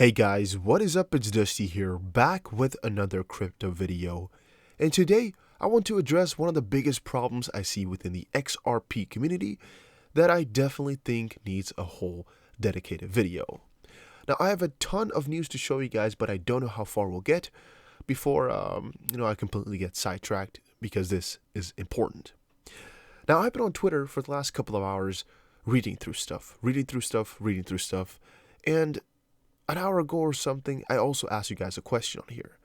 Hey guys, what is up? It's Dusty here, back with another crypto video. And today, I want to address one of the biggest problems I see within the XRP community that I definitely think needs a whole dedicated video. Now, I have a ton of news to show you guys, but I don't know how far we'll get before, I completely get sidetracked because this is important. Now, I've been on Twitter for the last couple of hours reading through stuff, and an hour ago or something, I also asked you guys a question on here.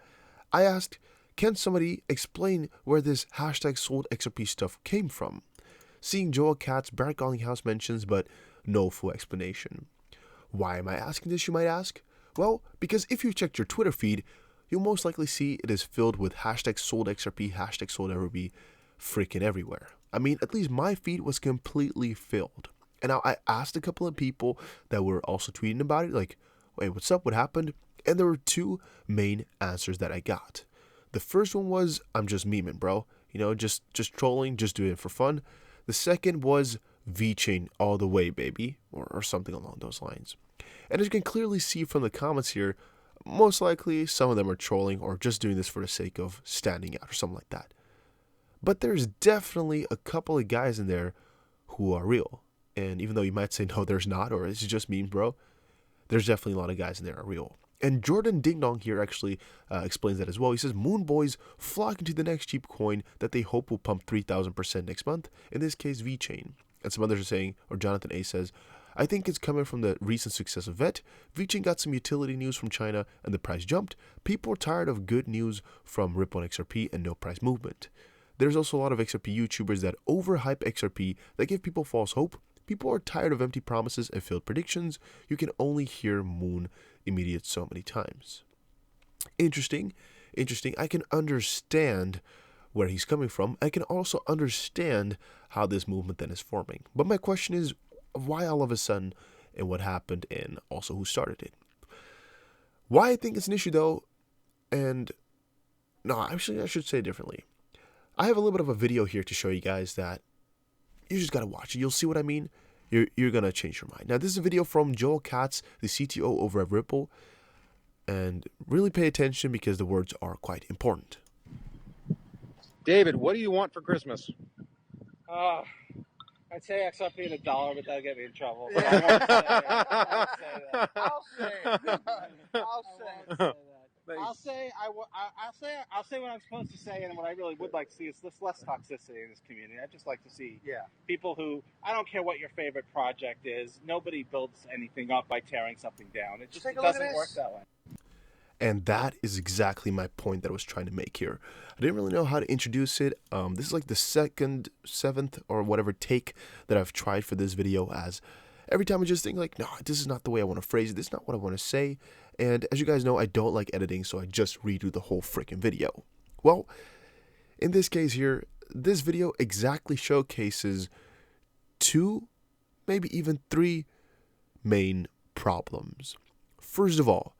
I asked, can somebody explain where this hashtag sold XRP stuff came from? Seeing Joel Katz, Barrett House mentions, but no full explanation. Why am I asking this, you might ask? Well, because if you checked your Twitter feed, you'll most likely see it is filled with hashtag sold XRP, hashtag sold XRP, freaking everywhere. I mean, at least my feed was completely filled. And now I asked a couple of people that were also tweeting about it, like, wait, what's up? What happened? And there were two main answers that I got. The first one was, I'm just memeing, bro. Just trolling, just doing it for fun. The second was VeChain all the way, baby, or something along those lines. And as you can clearly see from the comments here, most likely some of them are trolling or just doing this for the sake of standing out or something like that. But there's definitely a couple of guys in there who are real. And even though you might say, no, there's not, or it's just memes, bro, there's definitely a lot of guys in there are real. And Jordan Ding Dong here actually explains that as well. He says, Moon Boys flock into the next cheap coin that they hope will pump 3,000% next month, in this case VeChain. And some others are saying, or Jonathan A says, I think it's coming from the recent success of VET. VeChain got some utility news from China and the price jumped. People are tired of good news from Ripple and XRP and no price movement. There's also a lot of XRP YouTubers that overhype XRP that give people false hope. People are tired of empty promises and failed predictions. You can only hear Moon immediate so many times. Interesting. I can understand where he's coming from. I can also understand how this movement then is forming. But my question is, why all of a sudden, and what happened, and also who started it? Why I think it's an issue though, and no, actually I should say it differently. I have a little bit of a video here to show you guys that you just gotta watch it. You'll see what I mean. You're gonna change your mind. Now, this is a video from Joel Katz, the CTO over at Ripple, and really pay attention because the words are quite important. David, what do you want for Christmas? I'd say XRP and $1, but that'll get me in trouble. So I won't say that. I'll say what I'm supposed to say, and what I really would like to see is less toxicity in this community. I'd just like to see people who, I don't care what your favorite project is, nobody builds anything up by tearing something down. It doesn't work that way. And that is exactly my point that I was trying to make here. I didn't really know how to introduce it. This is like the seventh, or whatever take that I've tried for this video, as every time I just think like, no, this is not the way I want to phrase it. This is not what I want to say. And as you guys know, I don't like editing, so I just redo the whole freaking video. Well, in this case here, this video exactly showcases two, maybe even three main problems. First of all,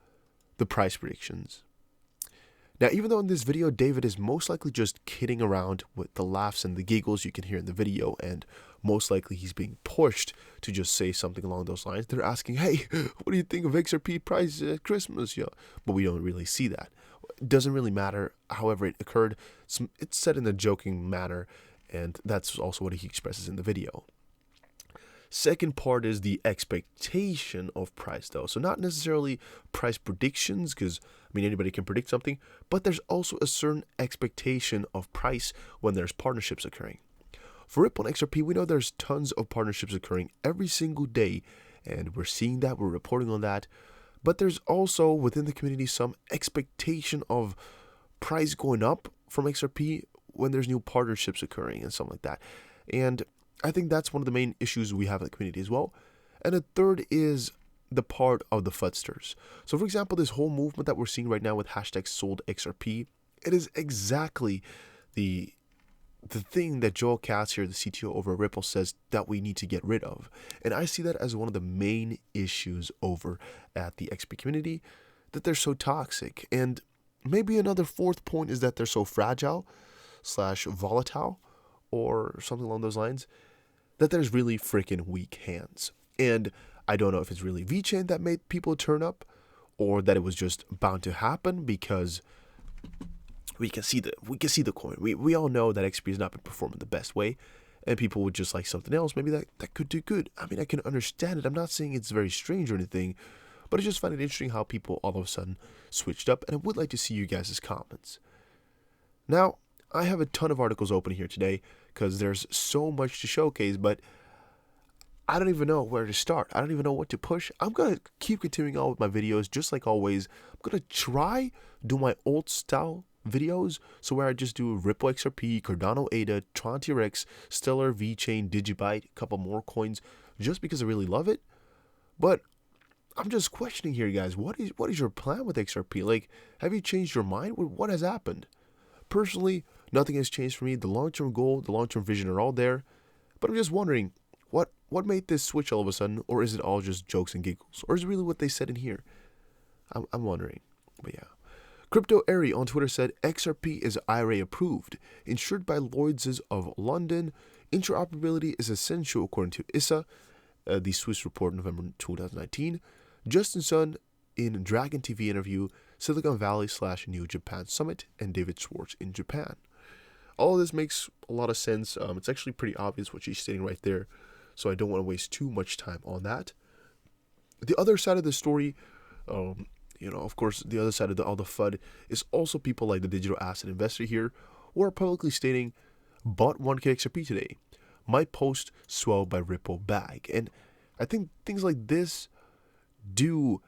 the price predictions. Now, even though in this video, David is most likely just kidding around with the laughs and the giggles you can hear in the video, and most likely he's being pushed to just say something along those lines. They're asking, hey, what do you think of XRP price at Christmas? But we don't really see that. It doesn't really matter. However it occurred, it's said in a joking manner, and that's also what he expresses in the video. Second part is the expectation of price though. So not necessarily price predictions, because anybody can predict something, but there's also a certain expectation of price when there's partnerships occurring. For Ripple and XRP, we know there's tons of partnerships occurring every single day, and we're seeing that, we're reporting on that. But there's also within the community some expectation of price going up from XRP when there's new partnerships occurring and something like that. And I think that's one of the main issues we have in the community as well. And the third is the part of the FUDsters. So for example, this whole movement that we're seeing right now with hashtag sold XRP, it is exactly the thing that Joel Katz here, the CTO over at Ripple, says that we need to get rid of. And I see that as one of the main issues over at the XP community, that they're so toxic. And maybe another fourth point is that they're so fragile / volatile, or something along those lines, that there's really freaking weak hands. And I don't know if it's really VeChain that made people turn up, or that it was just bound to happen because we can see the coin. We all know that XRP has not been performing the best way, and people would just like something else. Maybe that could do good. I mean, I can understand it. I'm not saying it's very strange or anything, but I just find it interesting how people all of a sudden switched up, and I would like to see you guys' comments. Now, I have a ton of articles open here today because there's so much to showcase, but I don't even know where to start. I don't even know what to push. I'm going to keep continuing on with my videos just like always. I'm going to try do my old style videos, so where I just do Ripple XRP, Cardano ADA, Tron TRX, Stellar, VeChain, Digibyte, a couple more coins, just because I really love it. But I'm just questioning here, guys. What is your plan with XRP? Like, have you changed your mind? What has happened? Personally, nothing has changed for me. The long-term goal, the long-term vision are all there. But I'm just wondering, what made this switch all of a sudden? Or is it all just jokes and giggles? Or is it really what they said in here? I'm wondering. But yeah. Crypto Airy on Twitter said, XRP is IRA approved, insured by Lloyd's of London. Interoperability is essential according to ISA, the Swiss report November 2019. Justin Sun in Dragon TV interview, Silicon Valley / New Japan Summit, and David Schwartz in Japan. All of this makes a lot of sense. It's actually pretty obvious what she's stating right there, so I don't want to waste too much time on that. The other side of the story, of course, the other side of all the FUD is also people like the digital asset investor here who are publicly stating, bought 1K XRP today. My post swelled by Ripple bag. And I think things like this do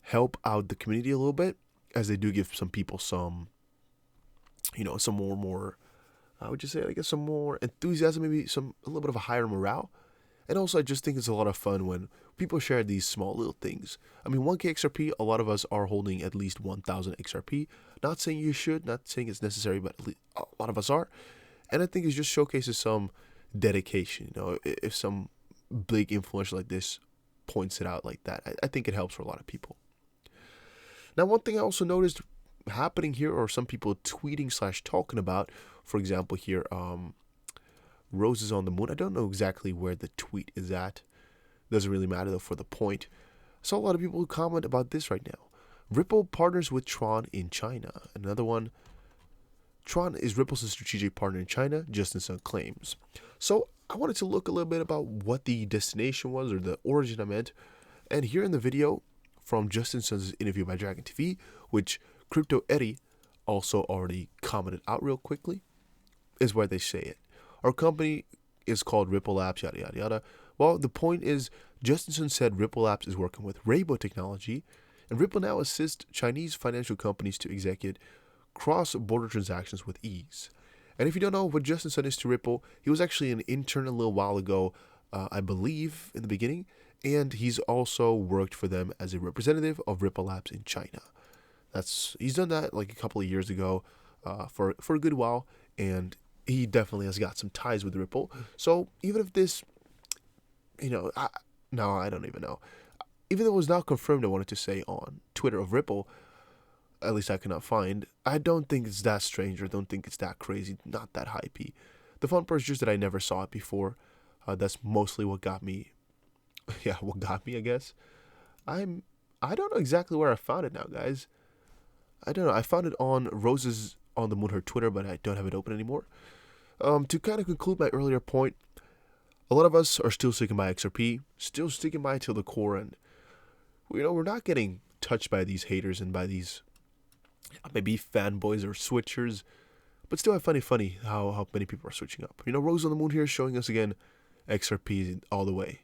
help out the community a little bit, as they do give some people some more, I would just say, I guess, some more enthusiasm, maybe a little bit of a higher morale. And also, I just think it's a lot of fun when people share these small little things. I mean, 1K XRP, a lot of us are holding at least 1,000 XRP. Not saying you should, not saying it's necessary, but at least a lot of us are. And I think it just showcases some dedication. If some big influencer like this points it out like that, I think it helps for a lot of people. Now, one thing I also noticed happening here, or some people tweeting / talking about, for example here, Roses on the Moon. I don't know exactly where the tweet is at. Doesn't really matter though for the point. I saw a lot of people who comment about this right now. Ripple partners with Tron in China. Another one. Tron is Ripple's strategic partner in China, Justin Sun claims. So I wanted to look a little bit about what the destination was, or the origin I meant. And here in the video from Justin Sun's interview by Dragon TV, which Crypto Eddie also already commented out real quickly, is where they say it. Our company is called Ripple Labs, yada, yada, yada. Well, the point is, Justin Sun said Ripple Labs is working with Rainbow Technology, and Ripple now assists Chinese financial companies to execute cross-border transactions with ease. And if you don't know what Justin Sun is to Ripple, he was actually an intern a little while ago, I believe, in the beginning, and he's also worked for them as a representative of Ripple Labs in China. He's done that like a couple of years ago for a good while, and he definitely has got some ties with Ripple. So even if this, I don't even know. Even though it was not confirmed, I wanted to say on Twitter of Ripple, at least I cannot find, I don't think it's that strange, or don't think it's that crazy, not that hypey. The fun part is just that I never saw it before. That's mostly what got me, I guess. I don't know exactly where I found it now, guys. I don't know. I found it on Roses on the Moon, her Twitter, but I don't have it open anymore. To kind of conclude my earlier point, a lot of us are still sticking by XRP, still sticking by it till the core, and we're not getting touched by these haters and by these maybe fanboys or switchers, but still I find it funny how many people are switching up. Rose on the Moon here showing us again XRP all the way.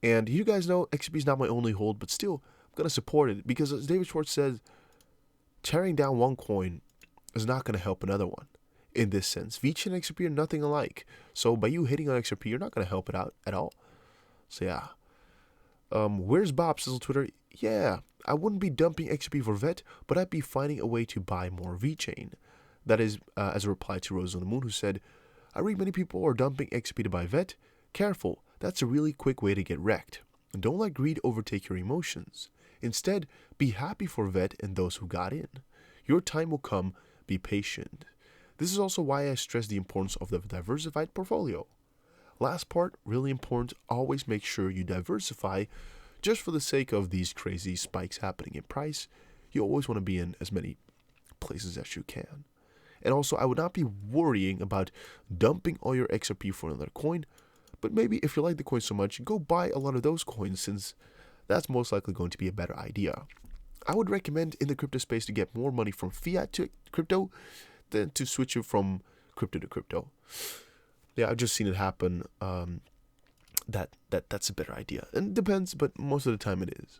And you guys know XRP is not my only hold, but still I'm going to support it, because as David Schwartz says, tearing down one coin is not going to help another one. In this sense, VeChain and XRP are nothing alike. So by you hitting on XRP, you're not going to help it out at all. So yeah. Where's Bob says on Twitter? Yeah, I wouldn't be dumping XRP for VET, but I'd be finding a way to buy more VeChain. That is as a reply to Rose on the Moon, who said, I read many people are dumping XRP to buy VET. Careful, that's a really quick way to get wrecked. And don't let greed overtake your emotions. Instead, be happy for VET and those who got in. Your time will come. Be patient. This is also why I stress the importance of the diversified portfolio. Last part, really important, always make sure you diversify just for the sake of these crazy spikes happening in price. you always want to be in as many places as you can. And also, I would not be worrying about dumping all your XRP for another coin, but maybe if you like the coin so much, go buy a lot of those coins, since that's most likely going to be a better idea. I would recommend in the crypto space to get more money from fiat to crypto than to switch it from crypto to crypto. Yeah, I've just seen it happen. That's a better idea. And it depends, but most of the time it is.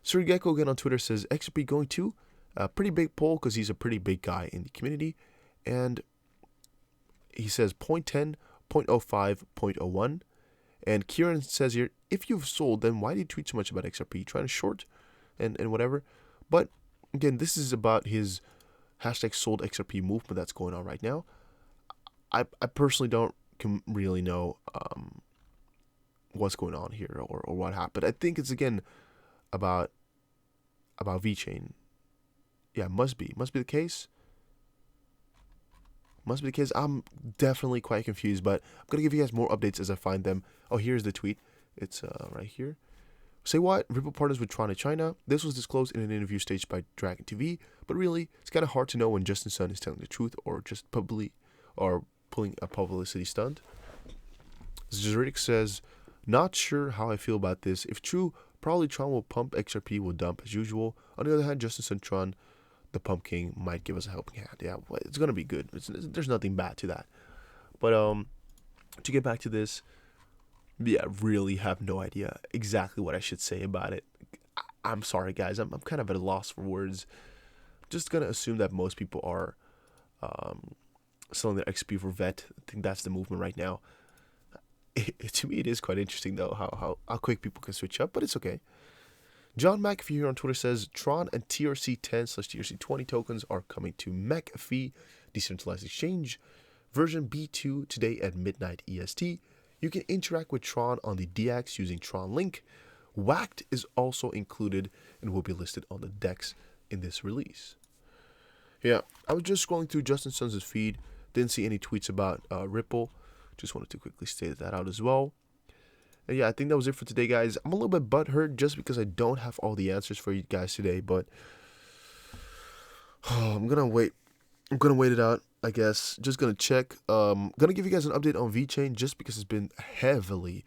Sir Gecko again on Twitter says, XRP going to a pretty big poll because he's a pretty big guy in the community. And he says 0.10, 0.05, 0.01. And Kieran says here, if you've sold, then why do you tweet so much about XRP? Trying to short and whatever. But again, this is about his hashtag sold XRP movement that's going on right now. I personally don't really know what's going on here or what happened. I think it's again about VeChain. Yeah, must be the case. Must be the case. I'm definitely quite confused, but I'm gonna give you guys more updates as I find them. Oh, here's the tweet. It's right here. Say what? Ripple partners with Tron in China. This was disclosed in an interview staged by Dragon TV, but really, it's kind of hard to know when Justin Sun is telling the truth or just pulling a publicity stunt. Zurich says, not sure how I feel about this. If true, probably Tron will pump, XRP will dump as usual. On the other hand, Justin Sun Tron, the Pump King, might give us a helping hand. Yeah, well, it's gonna be good. There's nothing bad to that. But to get back to this, yeah, really have no idea exactly what I should say about it. I'm sorry, guys. I'm kind of at a loss for words. Just gonna assume that most people are selling their XP for VET. I think that's the movement right now. To me, it is quite interesting though how quick people can switch up, but it's okay. John McAfee here on Twitter says Tron and TRC10/TRC20 tokens are coming to McAfee decentralized exchange version B2 today at midnight EST. You can interact with Tron on the DX using Tron Link. WACT is also included and will be listed on the DEX in this release. Yeah, I was just scrolling through Justin Sun's feed. Didn't see any tweets about Ripple. Just wanted to quickly state that out as well. And yeah, I think that was it for today, guys. I'm a little bit butthurt just because I don't have all the answers for you guys today, but I'm gonna wait. I'm gonna wait it out, I guess. Just gonna check. Gonna give you guys an update on VeChain just because it's been heavily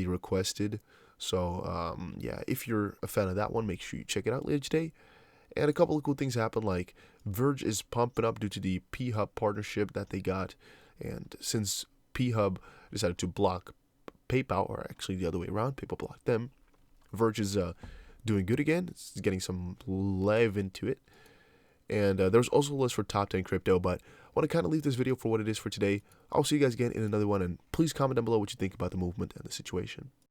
requested. So yeah, if you're a fan of that one, make sure you check it out later today. And a couple of cool things happen, like Verge is pumping up due to the P-Hub partnership that they got. And since P-Hub decided to block PayPal, or actually the other way around, PayPal blocked them, Verge is doing good again. It's getting some live into it. And there's also a list for top 10 crypto, but I want to kind of leave this video for what it is for today. I'll see you guys again in another one, and please comment down below what you think about the movement and the situation.